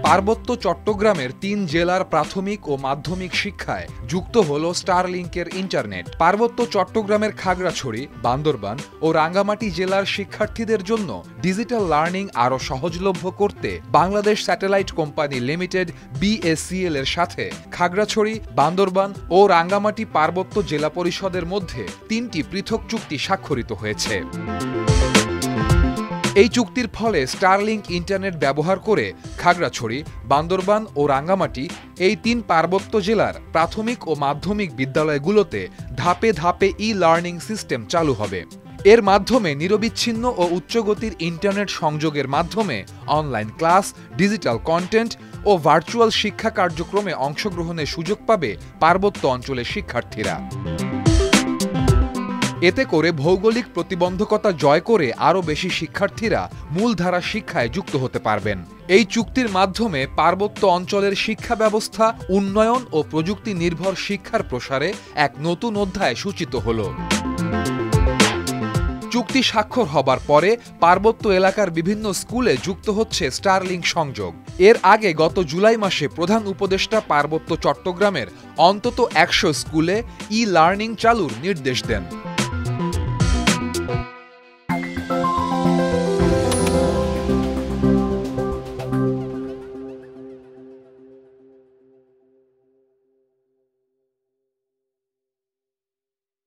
পার্বত্য চট্টগ্রামের ৩ জেলার প্রাথমিক ও মাধ্যমিক শিক্ষায় যুক্ত হল স্টারলিংকের ইন্টারনেট। পার্বত্য চট্টগ্রামের খাগড়াছড়ি, বান্দরবান ও রাঙ্গামাটি জেলার শিক্ষার্থীদের জন্য ডিজিটাল লার্নিং আরও সহজলভ্য করতে Bangladesh satellite company limited BSCL এর সাথে খাগড়াছড়ি, বান্দরবান ও রাঙ্গামাটি পার্বত্য জেলা পরিষদের মধ্যে ৩টি পৃথক চুক্তি স্বাক্ষরিত হয়েছে। এই চুক্তির ফলে স্টারলিংক ইন্টারনেট ব্যবহার করে খাগড়াছড়ি, বান্দরবান ও রাঙ্গামাটি এই ৩ পার্বত্য জেলার প্রাথমিক ও মাধ্যমিক বিদ্যালয়গুলোতে ধাপে ধাপে ই-লার্নিং সিস্টেম চালু হবে। এর মাধ্যমে নিরবিচ্ছিন্ন ও উচ্চগতির ইন্টারনেট সংযোগের মাধ্যমে অনলাইন ক্লাস, ডিজিটাল কন্টেন্ট ও ভার্চুয়াল শিক্ষা কার্যক্রমে অংশগ্রহণের সুযোগ পাবে পার্বত্য অঞ্চলের শিক্ষার্থীরা। এতে করে ভৌগোলিক প্রতিবন্ধকতা জয় করে আরও বেশি শিক্ষার্থীরা মূলধারা শিক্ষায় যুক্ত হতে পারবেন। এই চুক্তির মাধ্যমে পার্বত্য অঞ্চলের শিক্ষা ব্যবস্থা উন্নয়ন ও প্রযুক্তি নির্ভর শিক্ষার প্রসারে এক নতুন অধ্যায় সূচিত হল। চুক্তি স্বাক্ষর হবার পরে পার্বত্য এলাকার বিভিন্ন স্কুলে যুক্ত হচ্ছে স্টারলিংক সংযোগ। এর আগে গত জুলাই মাসে প্রধান উপদেষ্টা পার্বত্য চট্টগ্রামের অন্তত ১০০ স্কুলে ই-লার্নিং চালুর নির্দেশ দেন।